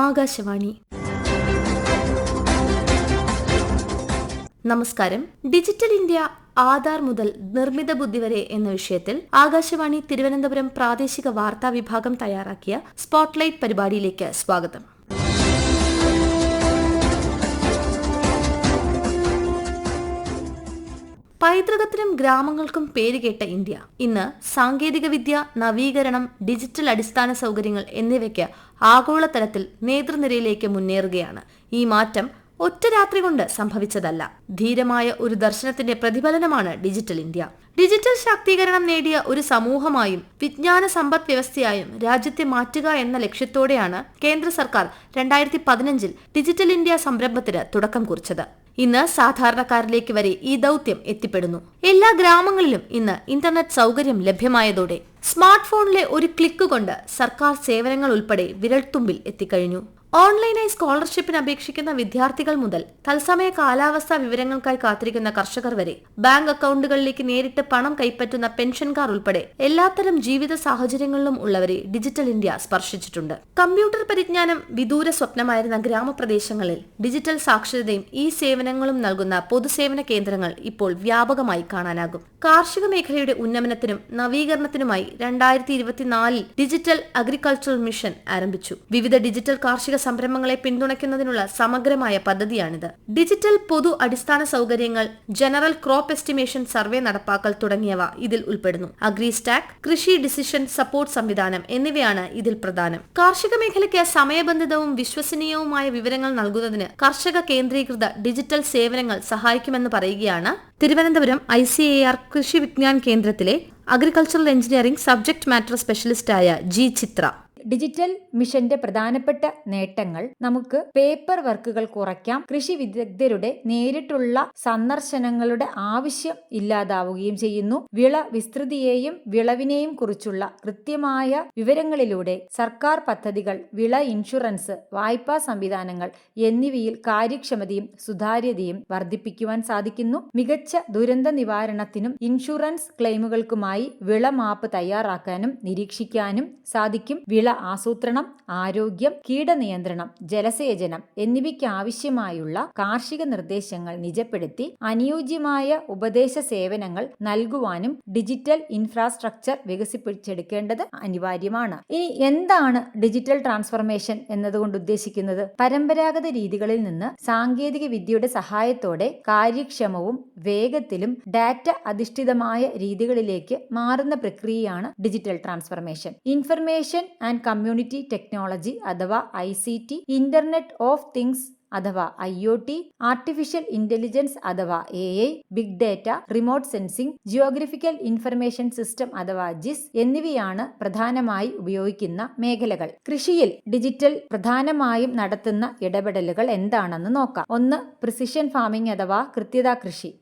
ആകാശവാണി. നമസ്കാരം. Digital India Aadhaar മുതൽ നിർമ്മിത ബുദ്ധി വരെ എന്ന വിഷയത്തിൽ ആകാശവാണി തിരുവനന്തപുരം പ്രാദേശിക വാർത്താ വിഭാഗം തയ്യാറാക്കിയ സ്പോട്ട്ലൈറ്റ് പരിപാടിയിലേക്ക് സ്വാഗതം. പൈതൃകത്തിനും ഗ്രാമങ്ങൾക്കും പേരുകേട്ട ഇന്ത്യ ഇന്ന് സാങ്കേതികവിദ്യ, നവീകരണം, ഡിജിറ്റൽ അടിസ്ഥാന സൗകര്യങ്ങൾ എന്നിവയ്ക്ക് ആഗോളതലത്തിൽ നേതൃനിരയിലേക്ക് മുന്നേറുകയാണ്. ഈ മാറ്റം ഒറ്റ രാത്രി കൊണ്ട് സംഭവിച്ചതല്ല. ധീരമായ ഒരു ദർശനത്തിന്റെ പ്രതിഫലനമാണ് ഡിജിറ്റൽ ഇന്ത്യ. ഡിജിറ്റൽ ശാക്തീകരണം നേടിയ ഒരു സമൂഹമായും വിജ്ഞാന സമ്പദ് വ്യവസ്ഥയായും രാജ്യത്തെ മാറ്റുക എന്ന ലക്ഷ്യത്തോടെയാണ് കേന്ദ്ര സർക്കാർ 2015 ഡിജിറ്റൽ ഇന്ത്യ സംരംഭത്തിന് തുടക്കം കുറിച്ചത്. ഇന്ന് സാധാരണക്കാരിലേക്ക് വരെ ഈ ദൗത്യം എത്തിപ്പെടുന്നു. എല്ലാ ഗ്രാമങ്ങളിലും ഇന്ന് ഇന്റർനെറ്റ് സൗകര്യം ലഭ്യമായതോടെ സ്മാർട്ട് ഫോണിലെ ഒരു ക്ലിക്ക് കൊണ്ട് സർക്കാർ സേവനങ്ങൾ ഉൾപ്പെടെ വിരൽത്തുമ്പിൽ എത്തിക്കഴിഞ്ഞു. ഓൺലൈനായി സ്കോളർഷിപ്പിന് അപേക്ഷിക്കുന്ന വിദ്യാർത്ഥികൾ മുതൽ തത്സമയ കാലാവസ്ഥാ വിവരങ്ങൾക്കായി കാത്തിരിക്കുന്ന കർഷകർ വരെ ബാങ്ക് അക്കൗണ്ടുകളിലേക്ക് നേരിട്ട് പണം കൈപ്പറ്റുന്ന പെൻഷൻകാർ ഉൾപ്പെടെ എല്ലാത്തരം ജീവിത സാഹചര്യങ്ങളിലും ഉള്ളവരെ ഡിജിറ്റൽ ഇന്ത്യ സ്പർശിച്ചിട്ടുണ്ട്. കമ്പ്യൂട്ടർ പരിജ്ഞാനം വിദൂര സ്വപ്നമായിരുന്ന ഗ്രാമപ്രദേശങ്ങളിൽ ഡിജിറ്റൽ സാക്ഷരതയും ഈ സേവനങ്ങളും നൽകുന്ന പൊതുസേവന കേന്ദ്രങ്ങൾ ഇപ്പോൾ വ്യാപകമായി കാണാനാകും. കാർഷിക മേഖലയുടെ ഉന്നമനത്തിനും നവീകരണത്തിനുമായി 2024 ഡിജിറ്റൽ അഗ്രികൾച്ചറൽ മിഷൻ ആരംഭിച്ചു. വിവിധ ഡിജിറ്റൽ കാർഷിക സംരംഭങ്ങളെ പിന്തുണയ്ക്കുന്നതിനുള്ള സമഗ്രമായ പദ്ധതിയാണിത്. ഡിജിറ്റൽ പൊതു അടിസ്ഥാന സൗകര്യങ്ങൾ, ജനറൽ ക്രോപ്പ് എസ്റ്റിമേഷൻ സർവേ നടപ്പാക്കൽ തുടങ്ങിയവ ഇതിൽ ഉൾപ്പെടുന്നു. അഗ്രി സ്റ്റാക്ക്, കൃഷി ഡിസിഷൻ സപ്പോർട്ട് സംവിധാനം എന്നിവയാണ് ഇതിൽ പ്രധാനം. കാർഷിക മേഖലയ്ക്ക് സമയബന്ധിതവും വിശ്വസനീയവുമായ വിവരങ്ങൾ നൽകുന്നതിന് കർഷക കേന്ദ്രീകൃത ഡിജിറ്റൽ സേവനങ്ങൾ സഹായിക്കുമെന്ന് പറയുകയാണ് തിരുവനന്തപുരം ICAR കൃഷി വിജ്ഞാൻ കേന്ദ്രത്തിലെ അഗ്രികൾച്ചറൽ എഞ്ചിനീയറിംഗ് സബ്ജക്ട് മാറ്റർ സ്പെഷ്യലിസ്റ്റായ ജി ചിത്ര. ഡിജിറ്റൽ മിഷന്റെ പ്രധാനപ്പെട്ട നേട്ടങ്ങൾ: നമുക്ക് പേപ്പർ വർക്കുകൾ കുറയ്ക്കാം, കൃഷി വിദഗ്ധരുടെ നേരിട്ടുള്ള സന്ദർശനങ്ങളുടെ ആവശ്യം ഇല്ലാതാവുകയും ചെയ്യുന്നു, വിള വിസ്തൃതിയെയും വിളവിനെയും കുറിച്ചുള്ള കൃത്യമായ വിവരങ്ങളിലൂടെ സർക്കാർ പദ്ധതികൾ, വിള ഇൻഷുറൻസ്, വായ്പാ സംവിധാനങ്ങൾ എന്നിവയിൽ കാര്യക്ഷമതയും സുതാര്യതയും വർദ്ധിപ്പിക്കുവാൻ സാധിക്കുന്നു. മികച്ച ദുരന്ത നിവാരണത്തിനും ഇൻഷുറൻസ് ക്ലെയിമുകൾക്കുമായി വിള മാപ്പ് തയ്യാറാക്കാനും നിരീക്ഷിക്കാനും സാധിക്കും. വിള ആസൂത്രണം, ആരോഗ്യം, കീടനിയന്ത്രണം, ജലസേചനം എന്നിവയ്ക്ക് ആവശ്യമായുള്ള കാർഷിക നിർദ്ദേശങ്ങൾ നിജപ്പെടുത്തി അനുയോജ്യമായ ഉപദേശ സേവനങ്ങൾ നൽകുവാനും ഡിജിറ്റൽ ഇൻഫ്രാസ്ട്രക്ചർ വികസിപ്പിച്ചെടുക്കേണ്ടത് അനിവാര്യമാണ്. ഇനി എന്താണ് ഡിജിറ്റൽ ട്രാൻസ്ഫോർമേഷൻ എന്നതുകൊണ്ട് ഉദ്ദേശിക്കുന്നത്? പരമ്പരാഗത രീതികളിൽ നിന്ന് സാങ്കേതിക വിദ്യയുടെ സഹായത്തോടെ കാര്യക്ഷമവും വേഗത്തിലും ഡാറ്റ അധിഷ്ഠിതമായ രീതികളിലേക്ക് മാറുന്ന പ്രക്രിയയാണ് digital transformation. Information and community technology അഥവാ ICT, ഇന്റർനെറ്റ് ഓഫ് തിങ്സ് അഥവാ IoT, ആർട്ടിഫിഷ്യൽ ഇന്റലിജൻസ് അഥവാ AI, big data, remote sensing, geographical information system അഥവാ GIS എന്നിവയാണ് പ്രധാനമായി ഉപയോഗിക്കുന്ന മേഖലകൾ. കൃഷിയിൽ ഡിജിറ്റൽ പ്രധാനമായും നടത്തുന്ന ഇടപെടലുകൾ എന്താണെന്ന് നോക്കാം. 1. പ്രിസിഷൻ ഫാമിംഗ് അഥവാ കൃത്യതാ കൃഷി.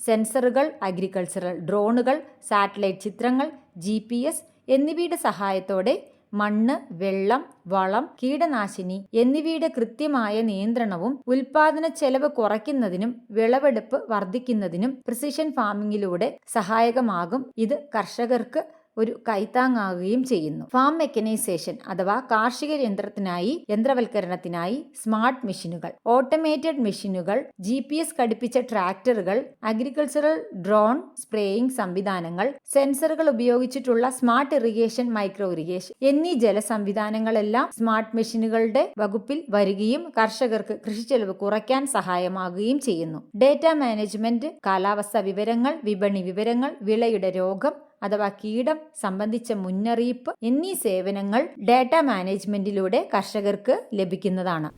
സെൻസറുകൾ, അഗ്രികൾച്ചറൽ ഡ്രോണുകൾ, സാറ്റലൈറ്റ് ചിത്രങ്ങൾ, GPS എന്നിവയുടെ സഹായത്തോടെ മണ്ണ്, വെള്ളം, വളം, കീടനാശിനി എന്നിവയുടെ കൃത്യമായ നിയന്ത്രണവും ഉൽപാദന ചെലവ് കുറയ്ക്കുന്നതിനും വിളവെടുപ്പ് വർദ്ധിക്കുന്നതിനും പ്രിസിഷൻ ഫാമിംഗിലൂടെ സഹായകമാകും. ഇത് കർഷകർക്ക് ഒരു കൈത്താങ്ങാകുകയും ചെയ്യുന്നു. ഫാം മെക്കനൈസേഷൻ അഥവാ കാർഷിക യന്ത്രവൽക്കരണത്തിനായി സ്മാർട്ട് മെഷീനുകൾ, ഓട്ടോമേറ്റഡ് മെഷീനുകൾ, GPS ഘടിപ്പിച്ച ട്രാക്ടറുകൾ, അഗ്രികൾച്ചറൽ ഡ്രോൺ സ്പ്രേയിംഗ് സംവിധാനങ്ങൾ, സെൻസറുകൾ ഉപയോഗിച്ചിട്ടുള്ള സ്മാർട്ട് ഇറിഗേഷൻ, മൈക്രോ ഇറിഗേഷൻ എന്നീ ജല സംവിധാനങ്ങളെല്ലാം സ്മാർട്ട് മെഷീനുകളുടെ വകുപ്പിൽ വരികയും കർഷകർക്ക് കൃഷിച്ചെലവ് കുറയ്ക്കാൻ സഹായമാകുകയും ചെയ്യുന്നു. ഡേറ്റ മാനേജ്മെന്റ്, കാലാവസ്ഥാ വിവരങ്ങൾ, വിപണി വിവരങ്ങൾ, വിളയുടെ രോഗം അഥവാ കീടം സംബന്ധിച്ച മുന്നറിയിപ്പ് എന്നീ സേവനങ്ങൾ ഡാറ്റ മാനേജ്മെന്റിലൂടെ കർഷകർക്ക് ലഭിക്കുന്നതാണ്.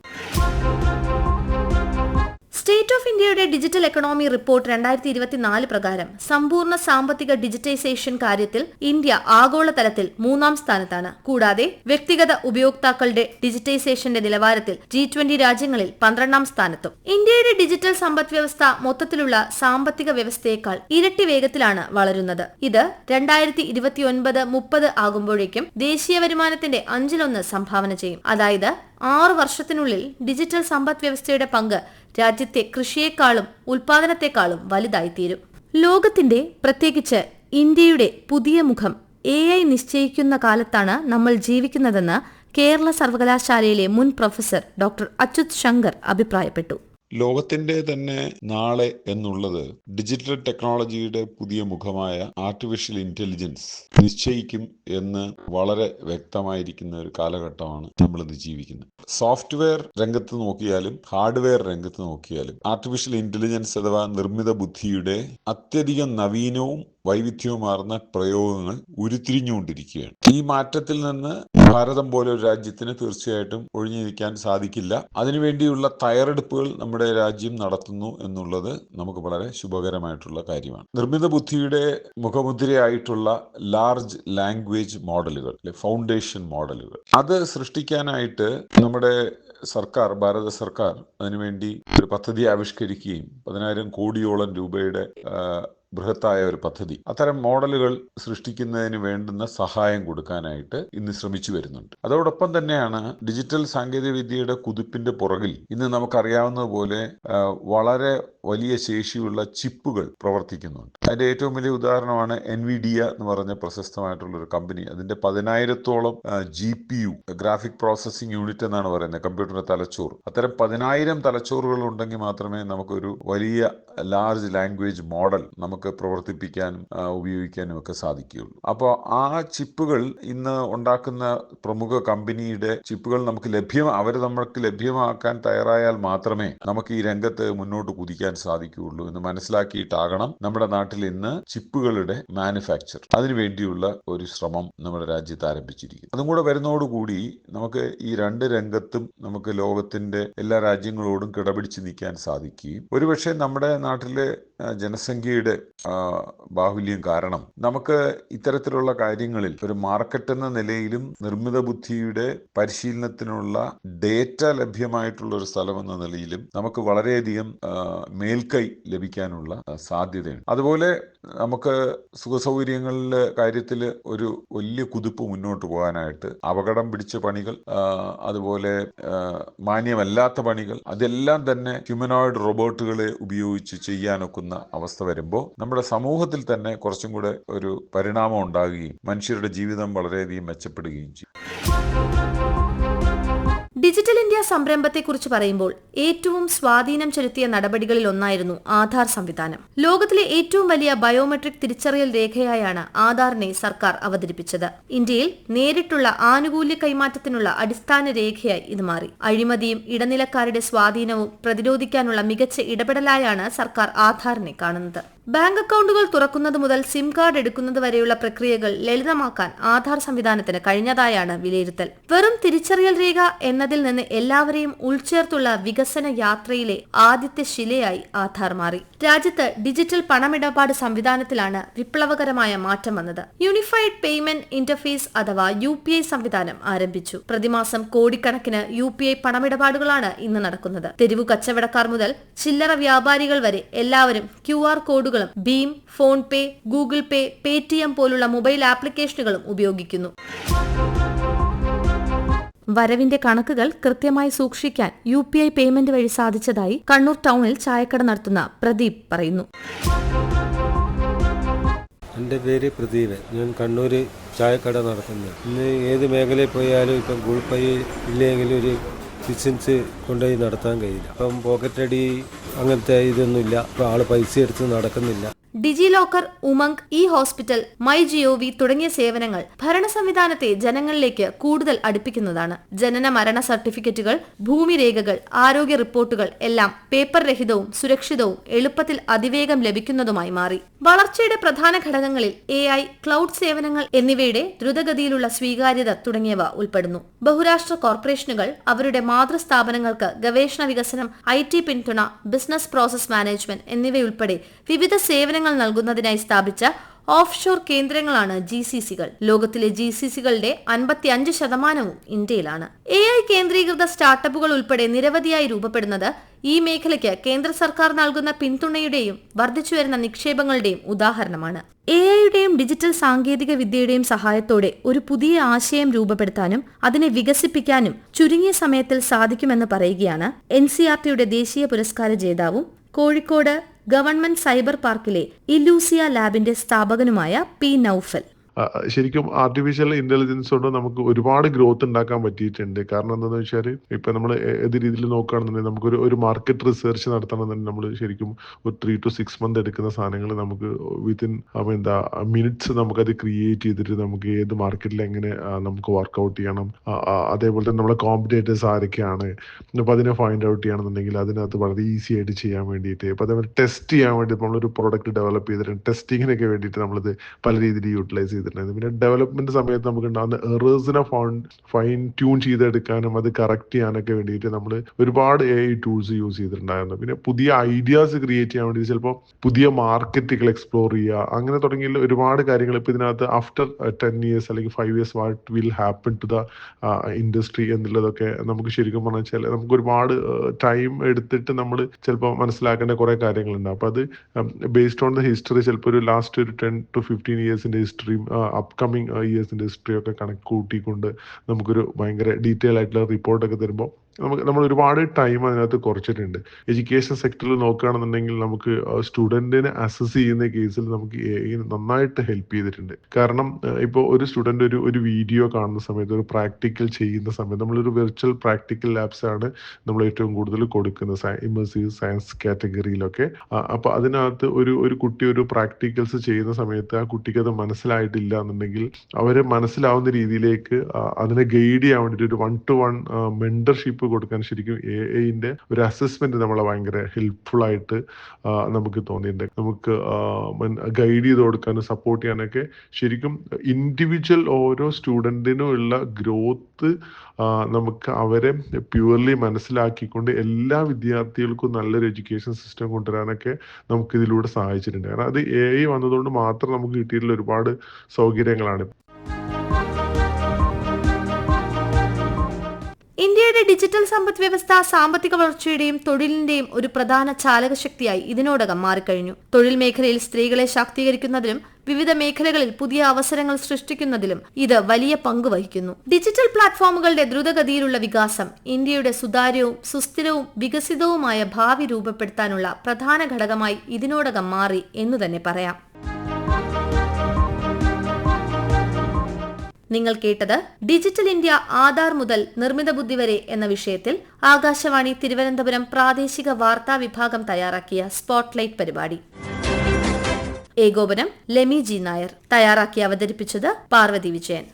സ്റ്റേറ്റ് ഓഫ് ഇന്ത്യയുടെ ഡിജിറ്റൽ എക്കണോമി റിപ്പോർട്ട് 2024 പ്രകാരം സമ്പൂർണ്ണ സാമ്പത്തിക ഡിജിറ്റൈസേഷൻ കാര്യത്തിൽ ഇന്ത്യ ആഗോളതലത്തിൽ 3-ാം സ്ഥാനത്താണ്. കൂടാതെ വ്യക്തിഗത ഉപയോക്താക്കളുടെ ഡിജിറ്റൈസേഷന്റെ നിലവാരത്തിൽ G20 രാജ്യങ്ങളിൽ 12-ാം സ്ഥാനത്തും. ഇന്ത്യയുടെ ഡിജിറ്റൽ സമ്പദ് വ്യവസ്ഥ മൊത്തത്തിലുള്ള സാമ്പത്തിക വ്യവസ്ഥയേക്കാൾ ഇരട്ടി വേഗത്തിലാണ് വളരുന്നത്. ഇത് 2029-30 ആകുമ്പോഴേക്കും ദേശീയ വരുമാനത്തിന്റെ 1/5 സംഭാവന ചെയ്യും. അതായത് 6 വർഷത്തിനുള്ളിൽ ഡിജിറ്റൽ സമ്പദ് വ്യവസ്ഥയുടെ പങ്ക് രാജ്യത്തെ കൃഷിയേക്കാളും ഉൽപാദനത്തെക്കാളും വലുതായിത്തീരും. ലോകത്തിന്റെ, പ്രത്യേകിച്ച് ഇന്ത്യയുടെ പുതിയ മുഖം AI നിശ്ചയിക്കുന്ന കാലത്താണ് നമ്മൾ ജീവിക്കുന്നതെന്ന് കേരള സർവകലാശാലയിലെ മുൻ പ്രൊഫസർ ഡോക്ടർ അച്യുത് ശങ്കർ അഭിപ്രായപ്പെട്ടു. ലോകത്തിന്റെ തന്നെ നാളെ എന്നുള്ളത് ഡിജിറ്റൽ ടെക്നോളജിയുടെ പുതിയ മുഖമായ ആർട്ടിഫിഷ്യൽ ഇന്റലിജൻസ് നിശ്ചയിക്കും എന്ന് വളരെ വ്യക്തമായിരിക്കുന്ന ഒരു കാലഘട്ടമാണ് നമ്മളിന്ന് ജീവിക്കുന്നത്. സോഫ്റ്റ്വെയർ രംഗത്ത് നോക്കിയാലും ഹാർഡ്വെയർ രംഗത്ത് നോക്കിയാലും ആർട്ടിഫിഷ്യൽ ഇന്റലിജൻസ് അഥവാ നിർമ്മിത ബുദ്ധിയുടെ അത്യധികം നവീനവും വൈവിധ്യവുമാർന്ന പ്രയോഗങ്ങൾ ഉരുത്തിരിഞ്ഞുകൊണ്ടിരിക്കുകയാണ്. ഈ മാറ്റത്തിൽ നിന്ന് ഭാരതം പോലെ ഒരു രാജ്യത്തിന് തീർച്ചയായിട്ടും ഒഴിഞ്ഞിരിക്കാൻ സാധിക്കില്ല. അതിനുവേണ്ടിയുള്ള തയ്യാറെടുപ്പുകൾ നമ്മുടെ രാജ്യം നടത്തുന്നു എന്നുള്ളത് നമുക്ക് വളരെ ശുഭകരമായിട്ടുള്ള കാര്യമാണ്. നിർമ്മിത ബുദ്ധിയുടെ മുഖമുദ്രയായിട്ടുള്ള ലാർജ് ലാംഗ്വേജ് മോഡലുകൾ, ഫൗണ്ടേഷൻ മോഡലുകൾ, അത് സൃഷ്ടിക്കാനായിട്ട് നമ്മുടെ സർക്കാർ, ഭാരത സർക്കാർ അതിനുവേണ്ടി ഒരു പദ്ധതി ആവിഷ്കരിക്കുകയും 10,000 കോടിയോളം രൂപയുടെ ബൃഹത്തായ ഒരു പദ്ധതി അത്തരം മോഡലുകൾ സൃഷ്ടിക്കുന്നതിന് വേണ്ടുന്ന സഹായം കൊടുക്കാനായിട്ട് ഇന്ന് ശ്രമിച്ചു വരുന്നുണ്ട്. അതോടൊപ്പം തന്നെയാണ് ഡിജിറ്റൽ സാങ്കേതിക വിദ്യയുടെ കുതിപ്പിന്റെ പുറകിൽ ഇന്ന് നമുക്കറിയാവുന്നതുപോലെ വളരെ വലിയ ശേഷിയുള്ള ചിപ്പുകൾ പ്രവർത്തിക്കുന്നുണ്ട്. അതിന്റെ ഏറ്റവും വലിയ ഉദാഹരണമാണ് NVIDIA എന്ന് പറഞ്ഞ പ്രശസ്തമായിട്ടുള്ള ഒരു കമ്പനി. അതിന്റെ 10,000-ഓളം GPU, ഗ്രാഫിക് പ്രോസസ്സിംഗ് യൂണിറ്റ് എന്നാണ് പറയുന്നത്, കമ്പ്യൂട്ടറിന്റെ തലച്ചോറ്. അത്തരം 10,000 തലച്ചോറുകൾ ഉണ്ടെങ്കിൽ മാത്രമേ നമുക്കൊരു വലിയ ലാർജ് ലാംഗ്വേജ് മോഡൽ നമുക്ക് പ്രവർത്തിപ്പിക്കാനും ഉപയോഗിക്കാനും ഒക്കെ സാധിക്കുകയുള്ളൂ. അപ്പോൾ ആ ചിപ്പുകൾ ഇന്ന് ഉണ്ടാക്കുന്ന പ്രമുഖ കമ്പനിയുടെ ചിപ്പുകൾ നമ്മൾക്ക് ലഭ്യമാക്കാൻ തയ്യാറായാൽ മാത്രമേ നമുക്ക് ഈ രംഗത്ത് മുന്നോട്ട് കുതിക്കാൻ സാധിക്കുകയുള്ളൂ എന്ന് മനസ്സിലാക്കിയിട്ടാകണം നമ്മുടെ നാട്ടിൽ ഇന്ന് ചിപ്പുകളുടെ മാനുഫാക്ചർ അതിനുവേണ്ടിയുള്ള ഒരു ശ്രമം നമ്മുടെ രാജ്യത്ത് ആരംഭിച്ചിരിക്കുന്നു. അതും കൂടെ വരുന്നതോടുകൂടി നമുക്ക് ഈ രണ്ട് രംഗത്തും നമുക്ക് ലോകത്തിന്റെ എല്ലാ രാജ്യങ്ങളോടും കിടപിടിച്ച് നിൽക്കാൻ സാധിക്കുകയും ഒരുപക്ഷെ നമ്മുടെ നാട്ടിലെ ജനസംഖ്യയുടെ ബാഹുല്യം കാരണം നമുക്ക് ഇത്തരത്തിലുള്ള കാര്യങ്ങളിൽ ഒരു മാർക്കറ്റ് എന്ന നിലയിലും നിർമ്മിത ബുദ്ധിയുടെ പരിശീലനത്തിനുള്ള ഡേറ്റ ലഭ്യമായിട്ടുള്ള ഒരു സ്ഥലം എന്ന നിലയിലും നമുക്ക് വളരെയധികം മേൽക്കൈ ലഭിക്കാനുള്ള സാധ്യതയുണ്ട്. അതുപോലെ നമുക്ക് സുഖസൗകര്യങ്ങളുടെ കാര്യത്തിൽ ഒരു വലിയ കുതിപ്പ് മുന്നോട്ട് പോകാനായിട്ട് അപകടം പിടിച്ച പണികൾ, അതുപോലെ മാന്യമല്ലാത്ത പണികൾ, അതെല്ലാം തന്നെ ഹ്യൂമനോയിഡ് റോബോട്ടുകളെ ഉപയോഗിച്ച് ചെയ്യാനൊക്കുന്ന അവസ്ഥ വരുമ്പോൾ നമ്മുടെ സമൂഹത്തിൽ തന്നെ കുറച്ചും കൂടെ ഒരു പരിണാമം ഉണ്ടാകുകയും മനുഷ്യരുടെ ജീവിതം വളരെയധികം മെച്ചപ്പെടുകയും ചെയ്യും. ഡിജിറ്റൽ ഇന്ത്യ സംരംഭത്തെക്കുറിച്ച് പറയുമ്പോൾ ഏറ്റവും സ്വാധീനം ചെലുത്തിയ നടപടികളിൽ ഒന്നായിരുന്നു ആധാർ സംവിധാനം. ലോകത്തിലെ ഏറ്റവും വലിയ ബയോമെട്രിക് തിരിച്ചറിയൽ രേഖയായാണ് ആധാറിനെ സർക്കാർ അവതരിപ്പിച്ചത്. ഇന്ത്യയിൽ നേരിട്ടുള്ള ആനുകൂല്യ കൈമാറ്റത്തിനുള്ള അടിസ്ഥാന രേഖയായി ഇത് മാറി. അഴിമതിയും ഇടനിലക്കാരുടെ സ്വാധീനവും പ്രതിരോധിക്കാനുള്ള മികച്ച ഇടപെടലായാണ് സർക്കാർ ആധാറിനെ കാണുന്നത്. ബാങ്ക് അക്കൗണ്ടുകൾ തുറക്കുന്നത് മുതൽ സിം കാർഡ് എടുക്കുന്നത് വരെയുള്ള പ്രക്രിയകൾ ലളിതമാക്കാൻ ആധാർ സംവിധാനത്തിന് കഴിഞ്ഞതായാണ് വിലയിരുത്തൽ. വെറും തിരിച്ചറിയൽ രേഖ എന്നതിൽ നിന്ന് എല്ലാവരെയും ഉൾച്ചേർത്തുള്ള വികസന യാത്രയിലെ ആദ്യത്തെ ശിലയായി ആധാർ മാറി. രാജ്യത്ത് ഡിജിറ്റൽ പണമിടപാട് സംവിധാനത്തിലാണ് വിപ്ലവകരമായ മാറ്റം വന്നത്. യൂണിഫൈഡ് പേയ്മെന്റ് ഇന്റർഫേസ് അഥവാ UPI സംവിധാനം ആരംഭിച്ചു. പ്രതിമാസം കോടിക്കണക്കിന് UPI പണമിടപാടുകളാണ് ഇന്ന് നടക്കുന്നത്. തെരുവു കച്ചവടക്കാർ മുതൽ ചില്ലറ വ്യാപാരികൾ വരെ എല്ലാവരും QR കോഡുകൾ ഭീം, ഫോൺ പേ, ഗൂഗിൾ പേ, പേടിഎം പോലുള്ള മൊബൈൽ ആപ്ലിക്കേഷനുകളും ഉപയോഗിക്കുന്നു. വരവിന്റെ കണക്കുകൾ കൃത്യമായി സൂക്ഷിക്കാൻ UPI പേയ്മെന്റ് വഴി സാധിച്ചതായി കണ്ണൂർ ടൗണിൽ ചായക്കട നടത്തുന്ന പ്രദീപ് പറയുന്നു. എൻ്റെ പേര് പ്രദീപ്. ഞാൻ കണ്ണൂർ ചായക്കട നടത്തുന്നു. ഇന്ന് ഏത് മേഖലയിൽ പോയാലും ഇപ്പം ഗൂഗിൾ പേ ഇല്ലെങ്കിൽ ഒരു ബിസിനസ് കൊണ്ടുപോയി നടത്താൻ കഴിയില്ല. ഇപ്പം പോക്കറ്റടി അങ്ങനത്തെ ഇതൊന്നുമില്ല. ഇപ്പം ആള് പൈസ എടുത്ത് നടക്കുന്നില്ല. ഡിജി ലോക്കർ, ഉമംഗ്, ഹോസ്പിറ്റൽ, MyGov തുടങ്ങിയ സേവനങ്ങൾ ഭരണ സംവിധാനത്തെ ജനങ്ങളിലേക്ക് കൂടുതൽ അടുപ്പിക്കുന്നതാണ്. ജനന മരണ സർട്ടിഫിക്കറ്റുകൾ, ഭൂമിരേഖകൾ, ആരോഗ്യ റിപ്പോർട്ടുകൾ എല്ലാം പേപ്പർ രഹിതവും സുരക്ഷിതവും എളുപ്പത്തിൽ അതിവേഗം ലഭിക്കുന്നതുമായി മാറി. വളർച്ചയുടെ പ്രധാന ഘടകങ്ങളിൽ AI, ക്ലൗഡ് സേവനങ്ങൾ എന്നിവയുടെ ദ്രുതഗതിയിലുള്ള സ്വീകാര്യത തുടങ്ങിയവ ഉൾപ്പെടുന്നു. ബഹുരാഷ്ട്ര കോർപ്പറേഷനുകൾ അവരുടെ മാതൃസ്ഥാപനങ്ങൾക്ക് ഗവേഷണ വികസനം, IT പിന്തുണ, ബിസിനസ് പ്രോസസ് മാനേജ്മെന്റ് എന്നിവയുൾപ്പെടെ വിവിധ സേവനങ്ങൾ നൽകുന്നതിനായി സ്ഥാപിച്ച ഓഫ്ഷോർ കേന്ദ്രങ്ങളാണ് GCCകൾ. ലോകത്തിലെ GCCകളുടെ 55% ഇന്ത്യയിലാണ്. AI കേന്ദ്രീകൃത സ്റ്റാർട്ടപ്പുകൾ ഉൾപ്പെടെ നിരവധിയായി രൂപപ്പെടുന്നത് ഈ മേഖലയ്ക്ക് കേന്ദ്ര സർക്കാർ നൽകുന്ന പിന്തുണയുടെയും വർദ്ധിച്ചുവരുന്ന നിക്ഷേപങ്ങളുടെയും ഉദാഹരണമാണ്. AIയുടെയും ഡിജിറ്റൽ സാങ്കേതിക വിദ്യയുടെയും സഹായത്തോടെ ഒരു പുതിയ ആശയം രൂപപ്പെടുത്താനും അതിനെ വികസിപ്പിക്കാനും ചുരുങ്ങിയ സമയത്തിൽ സാധിക്കുമെന്ന് പറയുകയാണ് NCERTയുടെ ദേശീയ പുരസ്കാര ജേതാവും കോഴിക്കോട് ഗവൺമെന്റ് സൈബർ പാർക്കിലെ ഇലൂസിയ ലാബിന്റെ സ്ഥാപകനുമായ P. നൌഫൽ. ശരിക്കും ആർട്ടിഫിഷ്യൽ ഇന്റലിജൻസ് കൊണ്ട് നമുക്ക് ഒരുപാട് ഗ്രോത്ത് ഉണ്ടാക്കാൻ പറ്റിയിട്ടുണ്ട്. കാരണം എന്താണെന്ന് വെച്ചാൽ ഇപ്പം നമ്മൾ ഏത് രീതിയിൽ നോക്കുകയാണെന്നുണ്ടെങ്കിൽ നമുക്കൊരു മാർക്കറ്റ് റിസർച്ച് നടത്തണമെന്നുണ്ടെങ്കിൽ നമ്മൾ ശരിക്കും ഒരു 3 to 6 months എടുക്കുന്ന സാധനങ്ങൾ നമുക്ക് വിത്തിൻ മിനിറ്റ്സ് നമുക്കത് ക്രിയേറ്റ് ചെയ്തിട്ട് നമുക്ക് ഏത് മാർക്കറ്റിൽ എങ്ങനെ നമുക്ക് വർക്കൗട്ട് ചെയ്യണം, അതേപോലെ തന്നെ നമ്മളെ കോമ്പറ്റേറ്റേഴ്സ് ആരൊക്കെയാണ്, അപ്പോൾ അതിനെ ഫൈൻഡ് ഔട്ട് ചെയ്യണമെന്നുണ്ടെങ്കിൽ അതിനകത്ത് വളരെ ഈസി ആയിട്ട് ചെയ്യാൻ വേണ്ടിയിട്ട്, അപ്പോൾ അതേപോലെ ടെസ്റ്റ് ചെയ്യാൻ വേണ്ടി നമ്മളൊരു പ്രോഡക്റ്റ് ഡെവലപ്പ് ചെയ്തിട്ടുണ്ട്. ടെസ്റ്റിങ്ങിനൊക്കെ വേണ്ടിയിട്ട് നമ്മളിത് പല രീതിയിൽ യൂട്ടിലൈസ് ചെയ്തിട്ടുണ്ട്. പിന്നെ ഡെവലപ്മെന്റ് സമയത്ത് നമുക്ക് ഉണ്ടാകുന്ന എറേഴ്സിനെ ഫൈൻ ട്യൂൺ ചെയ്തെടുക്കാനും അത് കറക്റ്റ് ചെയ്യാനൊക്കെ വേണ്ടിയിട്ട് നമ്മൾ ഒരുപാട് AI ടൂൾസ് യൂസ് ചെയ്തിട്ടുണ്ടായിരുന്നു. പിന്നെ പുതിയ ഐഡിയാസ് ക്രിയേറ്റ് ചെയ്യാൻ വേണ്ടി ചിലപ്പോൾ പുതിയ മാർക്കറ്റുകൾ എക്സ്പ്ലോർ ചെയ്യുക, അങ്ങനെ തുടങ്ങിയ ഒരുപാട് കാര്യങ്ങൾ ഇപ്പോൾ ഇതിനകത്ത് ആഫ്റ്റർ 10 years അല്ലെങ്കിൽ 5 years what will happen to the industry എന്നുള്ളതൊക്കെ നമുക്ക് ശരിക്കും പറഞ്ഞാൽ നമുക്ക് ഒരുപാട് ടൈം എടുത്തിട്ട് നമ്മൾ ചിലപ്പോൾ മനസ്സിലാക്കേണ്ട കുറേ കാര്യങ്ങളുണ്ട്. അപ്പോൾ അത് ബേസ്ഡ് ഓൺ ദ ഹിസ്റ്ററി ചിലപ്പോൾ ഒരു ലാസ്റ്റ് ഒരു 10 to 15 yearsന്റെ ഹിസ്റ്ററിയും അപ്കമിങ് ഇയേഴ്സിൻ്റെ ഹിസ്റ്ററിയും ഒക്കെ കണക്ക് കൂട്ടിക്കൊണ്ട് നമുക്കൊരു ഭയങ്കര ഡീറ്റെയിൽ ആയിട്ടുള്ള റിപ്പോർട്ടൊക്കെ തരുമ്പോൾ നമ്മൾ ഒരുപാട് ടൈം അതിനകത്ത് കുറച്ചിട്ടുണ്ട്. എഡ്യൂക്കേഷൻ സെക്ടറിൽ നോക്കുകയാണെന്നുണ്ടെങ്കിൽ നമുക്ക് സ്റ്റുഡൻറ്റിനെ അസസ് ചെയ്യുന്ന കേസിൽ നമുക്ക് AI നന്നായിട്ട് ഹെൽപ്പ് ചെയ്തിട്ടുണ്ട്. കാരണം ഇപ്പോൾ ഒരു സ്റ്റുഡൻ്റ് ഒരു വീഡിയോ കാണുന്ന സമയത്ത്, ഒരു പ്രാക്ടിക്കൽ ചെയ്യുന്ന സമയത്ത് നമ്മളൊരു വെർച്വൽ പ്രാക്ടിക്കൽ ലാബ്സ് ആണ് നമ്മൾ ഏറ്റവും കൂടുതൽ കൊടുക്കുന്നത് ഇമേഴ്സീവ് സയൻസ് കാറ്റഗറിയിലൊക്കെ. അപ്പോൾ അതിനകത്ത് ഒരു കുട്ടി ഒരു പ്രാക്ടിക്കൽസ് ചെയ്യുന്ന സമയത്ത് ആ കുട്ടിക്ക് അത് മനസ്സിലായിട്ടില്ല എന്നുണ്ടെങ്കിൽ അവരെ മനസ്സിലാവുന്ന രീതിയിലേക്ക് അതിനെ ഗൈഡ് ചെയ്യാൻ വേണ്ടിയിട്ട് ഒരു 1-to-1 മെന്റർഷിപ്പ് കൊടുക്കാൻ ശരിക്കും AIന്റെ ഒരു അസസ്മെന്റ് നമ്മളെ ഭയങ്കര ഹെൽപ്ഫുൾ ആയിട്ട് നമുക്ക് തോന്നിയിട്ടുണ്ട്. നമുക്ക് ഗൈഡ് ചെയ്ത് കൊടുക്കാനും സപ്പോർട്ട് ചെയ്യാനൊക്കെ ശരിക്കും ഇൻഡിവിജ്വൽ ഓരോ സ്റ്റുഡൻറ്റിനും ഉള്ള ഗ്രോത്ത് നമുക്ക് അവരെ പ്യുവർലി മനസ്സിലാക്കിക്കൊണ്ട് എല്ലാ വിദ്യാർത്ഥികൾക്കും നല്ലൊരു എഡ്യൂക്കേഷൻ സിസ്റ്റം കൊണ്ടുവരാനൊക്കെ നമുക്ക് ഇതിലൂടെ സഹായിച്ചിട്ടുണ്ട്. കാരണം അത് AI വന്നതുകൊണ്ട് മാത്രം നമുക്ക് കിട്ടിയിട്ടുള്ള ഒരുപാട് സൗകര്യങ്ങളാണ്. ഇന്ത്യയുടെ ഡിജിറ്റൽ സമ്പദ് വ്യവസ്ഥ സാമ്പത്തിക വളർച്ചയുടെയും തൊഴിലിന്റെയും ഒരു പ്രധാന ചാലകശക്തിയായി ഇതിനോടകം മാറിക്കഴിഞ്ഞു. തൊഴിൽ മേഖലയിൽ സ്ത്രീകളെ ശാക്തീകരിക്കുന്നതിലും വിവിധ മേഖലകളിൽ പുതിയ അവസരങ്ങൾ സൃഷ്ടിക്കുന്നതിലും ഇത് വലിയ പങ്ക് വഹിക്കുന്നു. ഡിജിറ്റൽ പ്ലാറ്റ്ഫോമുകളുടെ ദ്രുതഗതിയിലുള്ള വികാസം ഇന്ത്യയുടെ സുതാര്യവും സുസ്ഥിരവും വികസിതവുമായ ഭാവി രൂപപ്പെടുത്താനുള്ള പ്രധാന ഘടകമായി ഇതിനോടകം മാറി എന്നു തന്നെ പറയാം. നിങ്ങൾ കേട്ടത് ഡിജിറ്റൽ ഇന്ത്യ ആധാർ മുതൽ നിർമ്മിത ബുദ്ധി വരെ എന്ന വിഷയത്തിൽ ആകാശവാണി തിരുവനന്തപുരം പ്രാദേശിക വാർത്താ വിഭാഗം തയ്യാറാക്കിയ സ്പോട്ട്ലൈറ്റ് പരിപാടി. ഏകോപനം ലെമി ജി നായർ. തയ്യാറാക്കി അവതരിപ്പിച്ചത് പാർവതി വിജയൻ.